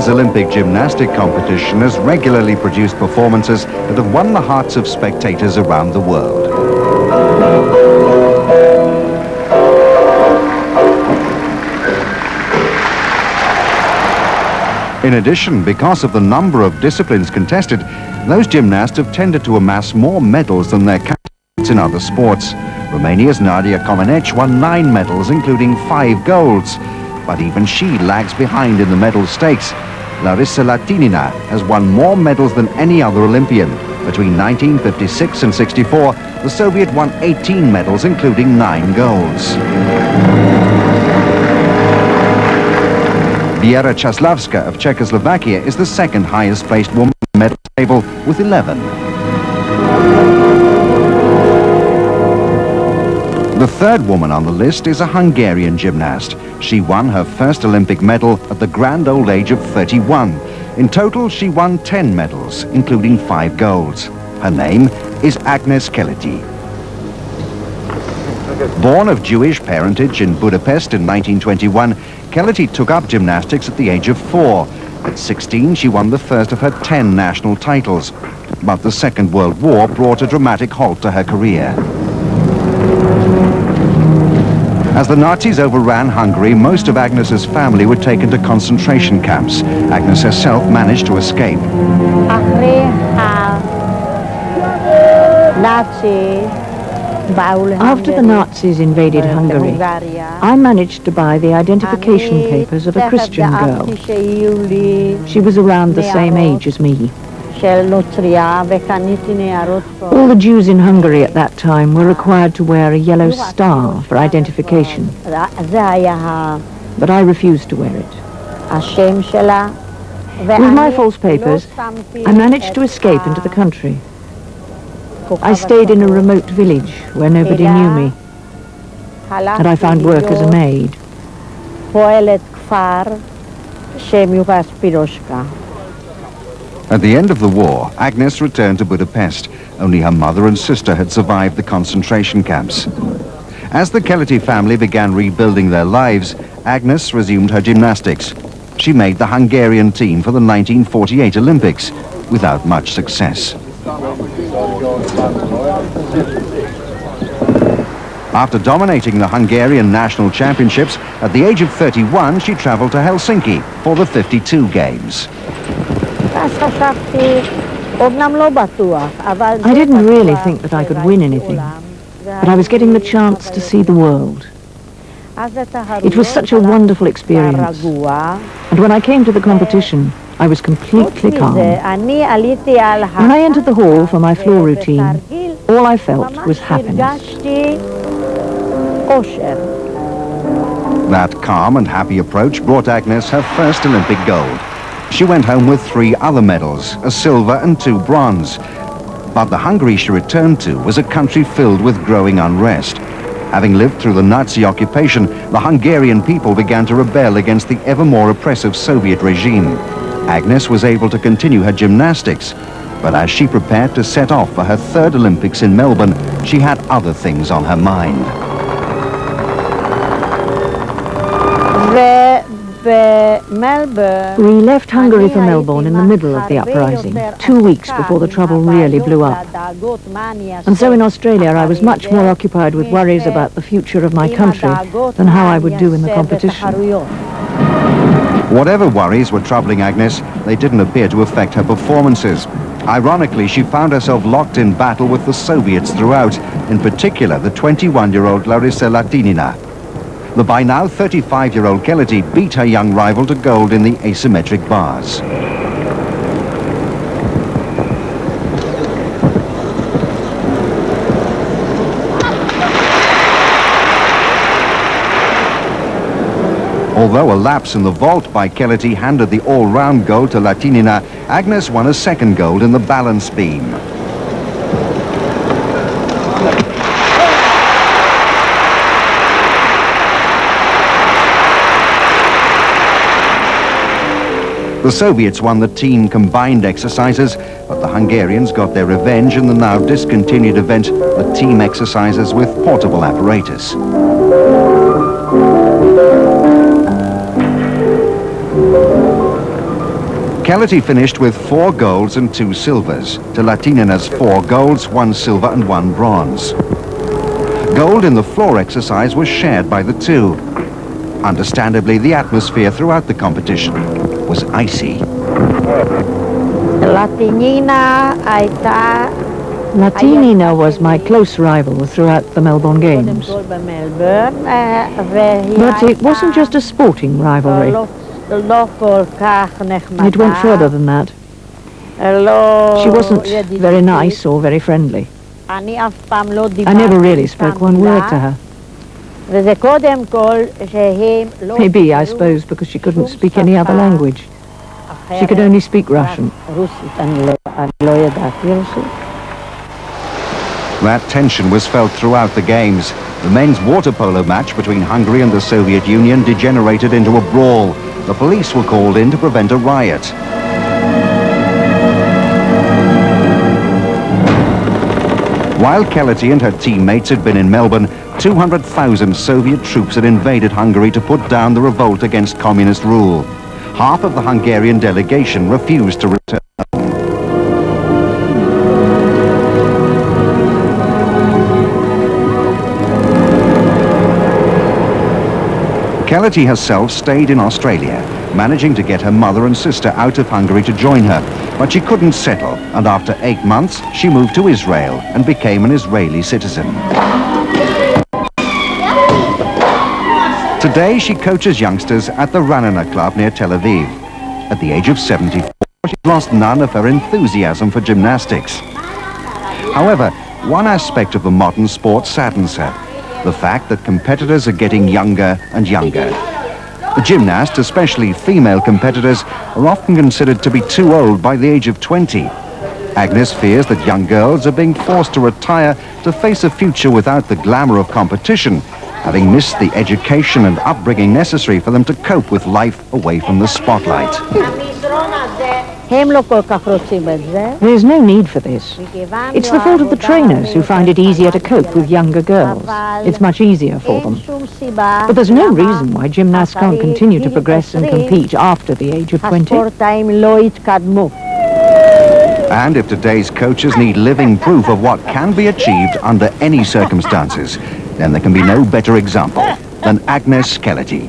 Russia's Olympic gymnastic competition has regularly produced performances that have won the hearts of spectators around the world. In addition, because of the number of disciplines contested, those gymnasts have tended to amass more medals than their counterparts in other sports. Romania's Nadia Comaneci won 9 medals, including 5 golds. But even she lags behind in the medal stakes. Liset Vossen has won more medals than any other Olympian. Between 1956 and 64, the Soviet won 18 medals, including 9 golds. Věra Čáslavská of Czechoslovakia is the second highest placed woman on the medal table with 11. The third woman on the list is a Hungarian gymnast. She won her first Olympic medal at the grand old age of 31. In total, she won 10 medals, including 5 golds. Her name is Agnes Keleti. Born of Jewish parentage in Budapest in 1921, Keleti took up gymnastics at the age of 4. At 16, she won the first of her 10 national titles. But the Second World War brought a dramatic halt to her career. As the Nazis overran Hungary, most of Agnes's family were taken to concentration camps. Agnes herself managed to escape. After the Nazis invaded Hungary, I managed to buy the identification papers of a Christian girl. She was around the same age as me. All the Jews in Hungary at that time were required to wear a yellow star for identification, but I refused to wear it. With my false papers, I managed to escape into the country. I stayed in a remote village where nobody knew me, and I found work as a maid. At the end of the war, Agnes returned to Budapest. Only her mother and sister had survived the concentration camps. As the Keleti family began rebuilding their lives, Agnes resumed her gymnastics. She made the Hungarian team for the 1948 Olympics, without much success. After dominating the Hungarian national championships, at the age of 31, she traveled to Helsinki for the 52 Games. I didn't really think that I could win anything, but I was getting the chance to see the world. It was such a wonderful experience, and when I came to the competition, I was completely calm. When I entered the hall for my floor routine, all I felt was happiness. That calm and happy approach brought Agnes her first Olympic gold. She went home with 3 other medals, a silver and 2 bronze. But the Hungary she returned to was a country filled with growing unrest. Having lived through the Nazi occupation, the Hungarian people began to rebel against the ever more oppressive Soviet regime. Agnes was able to continue her gymnastics, but as she prepared to set off for her 3rd Olympics in Melbourne, she had other things on her mind. We left Hungary for Melbourne in the middle of the uprising, 2 weeks before the trouble really blew up. And so in Australia I was much more occupied with worries about the future of my country than how I would do in the competition. Whatever worries were troubling Agnes, they didn't appear to affect her performances. Ironically, she found herself locked in battle with the Soviets throughout, in particular the 21-year-old Liset Vossen. The by now 35-year-old Keleti beat her young rival to gold in the asymmetric bars. Although a lapse in the vault by Keleti handed the all-round gold to Vossen, Agnes won a 2nd gold in the balance beam. The Soviets won the team combined exercises, but the Hungarians got their revenge in the now discontinued event, the team exercises with portable apparatus. Keleti finished with 4 golds and 2 silvers, to Latinina's 4 golds, 1 silver and 1 bronze. Gold in the floor exercise was shared by the two. Understandably, the atmosphere throughout the competition was icy. Latinina was my close rival throughout the Melbourne Games. But it wasn't just a sporting rivalry. It went further than that. She wasn't very nice or very friendly. I never really spoke one word to her. Maybe, I suppose, because she couldn't speak any other language. She could only speak Russian. That tension was felt throughout the games. The men's water polo match between Hungary and the Soviet Union degenerated into a brawl. The police were called in to prevent a riot. While Keleti and her teammates had been in Melbourne, 200,000 Soviet troops had invaded Hungary to put down the revolt against communist rule. Half of the Hungarian delegation refused to return home. Keleti herself stayed in Australia, managing to get her mother and sister out of Hungary to join her, but she couldn't settle, and after 8 months, she moved to Israel and became an Israeli citizen. Today, she coaches youngsters at the Ranana Club near Tel Aviv. At the age of 74, she's lost none of her enthusiasm for gymnastics. However, one aspect of the modern sport saddens her: the fact that competitors are getting younger and younger. The gymnasts, especially female competitors, are often considered to be too old by the age of 20. Agnes fears that young girls are being forced to retire to face a future without the glamour of competition, having missed the education and upbringing necessary for them to cope with life away from the spotlight. There is no need for this. It's the fault of the trainers who find it easier to cope with younger girls. It's much easier for them. But there's no reason why gymnasts can't continue to progress and compete after the age of 20. And if today's coaches need living proof of what can be achieved under any circumstances, then there can be no better example than Agnes Keleti.